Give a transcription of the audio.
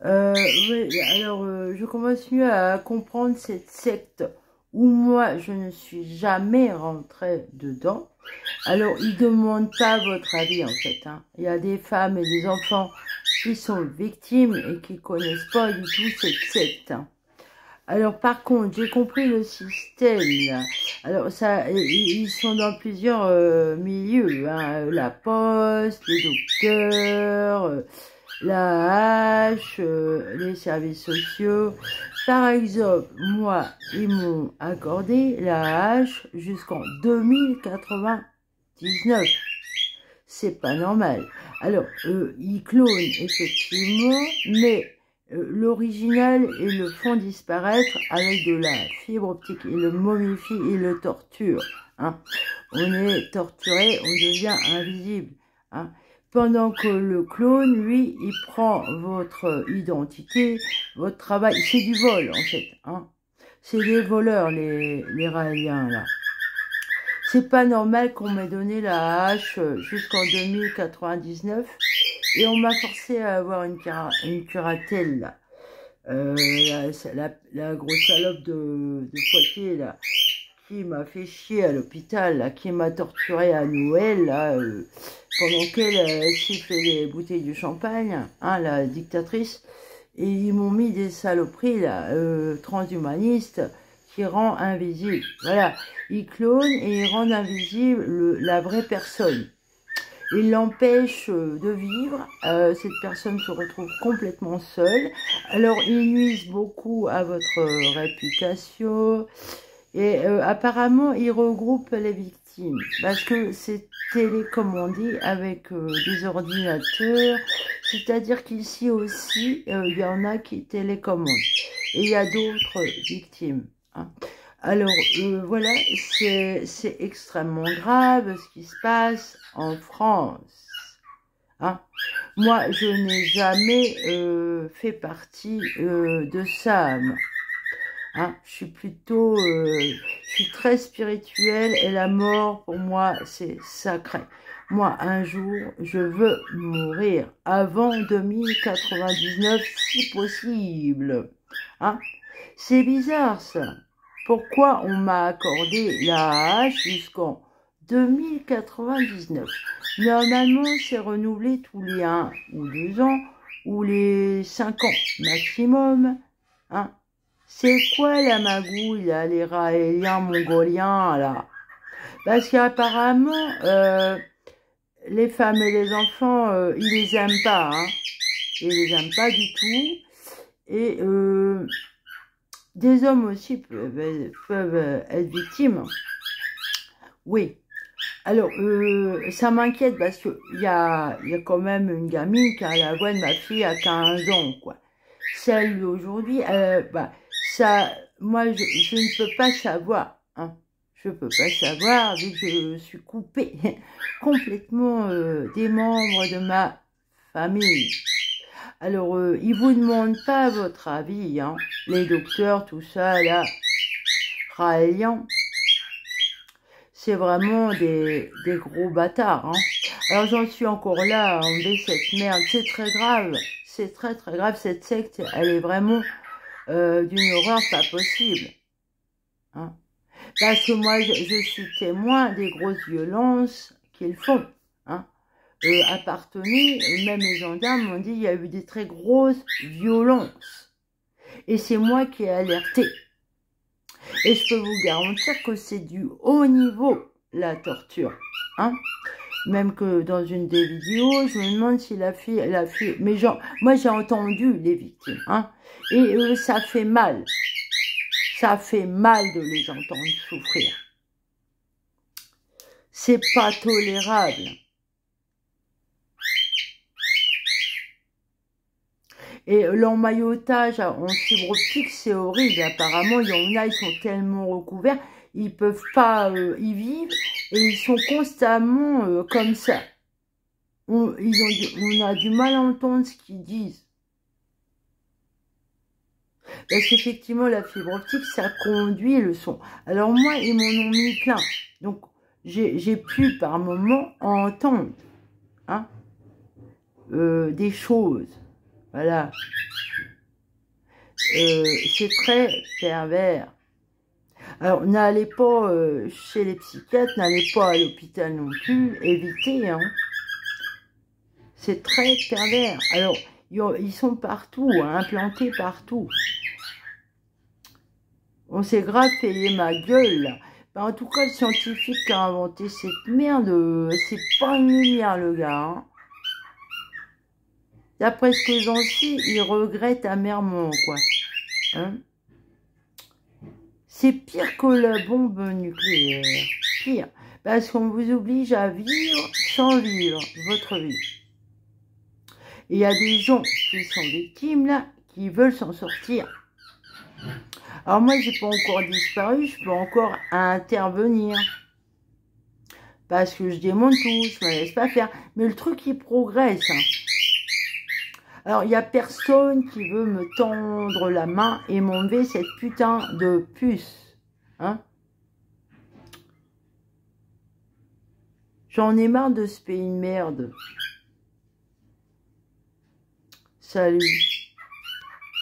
Oui, alors je commence mieux à comprendre cette secte où moi je ne suis jamais rentrée dedans. Alors ils demandent pas votre avis en fait, hein. Il y a des femmes et des enfants qui sont victimes et qui connaissent pas du tout cette secte, hein. Alors par contre, j'ai compris le système là. Alors ça, ils sont dans plusieurs milieux, hein. La poste, les docteurs, la hache, les services sociaux. Par exemple, moi, ils m'ont accordé la hache jusqu'en 2099. C'est pas normal. Alors, ils clonent effectivement, mais l'original, ils le font disparaître avec de la fibre optique. Ils le momifient, ils le torturent, hein. On est torturé, on devient invisible, hein. Pendant que le clone, lui, il prend votre identité, votre travail. C'est du vol, en fait, hein. C'est des voleurs, les Raéliens, là. C'est pas normal qu'on m'ait donné la hache jusqu'en 2099 et on m'a forcé à avoir une curatelle, là. La grosse salope de Poitiers, là, qui m'a fait chier à l'hôpital, là, qui m'a torturé à Noël, là, pendant qu'elle sifflait les bouteilles de champagne, hein, la dictatrice, et ils m'ont mis des saloperies, là, transhumanistes, qui rend invisible. Voilà, ils clonent et ils rendent invisible la vraie personne. Ils l'empêchent de vivre, cette personne se retrouve complètement seule. Alors, ils nuisent beaucoup à votre réputation. Et apparemment, ils regroupent les victimes. Parce que c'est télécommandé avec des ordinateurs. C'est-à-dire qu'ici aussi, il y en a qui télécommandent. Et il y a d'autres victimes, hein. Alors, voilà, c'est extrêmement grave ce qui se passe en France, hein. Moi, je n'ai jamais fait partie de ça, moi, hein. Je suis plutôt, je suis très spirituelle et la mort, pour moi, c'est sacré. Moi, un jour, je veux mourir avant 2099, si possible, hein. C'est bizarre, ça. Pourquoi on m'a accordé la hache jusqu'en 2099? Normalement, c'est renouvelé tous les 1 ou 2 ans, ou les 5 ans maximum, hein. C'est quoi la magouille, là, les Raéliens, Mongoliens, là? Parce qu'apparemment, les femmes et les enfants, ils les aiment pas, hein. Ils les aiment pas du tout. Et des hommes aussi peuvent être victimes. Oui. Alors, ça m'inquiète parce que il y a quand même une gamine qui a la voix de ma fille à 15 ans, quoi. Celle d'aujourd'hui, bah, ça, moi, je ne peux pas savoir, hein. Je peux pas savoir, vu que je suis coupée complètement des membres de ma famille. Alors, ils vous demandent pas votre avis, hein. Les docteurs, tout ça, là, Raéliens, c'est vraiment des gros bâtards, hein. Alors, j'en suis encore là, à enlever cette merde. C'est très grave. C'est très, très grave. Cette secte, elle est vraiment d'une horreur pas possible, hein. Parce que moi, je suis témoin des grosses violences qu'ils font, hein. Appartenus, même les gendarmes m'ont dit il y a eu des très grosses violences. Et c'est moi qui ai alerté. Et je peux vous garantir que c'est du haut niveau, la torture, hein. Même que dans une des vidéos, je me demande si la fille, mais genre, moi j'ai entendu les victimes, hein. Et ça fait mal. Ça fait mal de les entendre souffrir. C'est pas tolérable. Et l'emmaillotage en fibre optique, c'est horrible. Apparemment, il y en a, ils sont tellement recouverts, ils peuvent pas y vivre et ils sont constamment comme ça. On a du mal à entendre ce qu'ils disent. Parce qu'effectivement, la fibre optique, ça conduit le son. Alors moi, ils m'en ont mis plein. Donc, j'ai pu par moment entendre, hein, des choses. Voilà. c'est très pervers. Alors, n'allez pas chez les psychiatres, n'allez pas à l'hôpital non plus, évitez, hein. C'est très pervers. Alors, ils sont partout, hein, implantés partout. On s'est grave payé ma gueule, là. Ben, en tout cas, le scientifique qui a inventé cette merde, c'est pas une lumière, le gars, hein. D'après ce que j'en sais, il regrette amèrement, quoi. Hein? C'est pire que la bombe nucléaire. Pire. Parce qu'on vous oblige à vivre sans vivre votre vie. Et il y a des gens qui sont victimes, là, qui veulent s'en sortir. Alors moi, j'ai pas encore disparu, je peux encore intervenir. Parce que je démonte tout, je me laisse pas faire. Mais le truc, il progresse, hein. Alors, il n'y a personne qui veut me tendre la main et m'enlever cette putain de puce. Hein? J'en ai marre de ce pays de merde. Salut.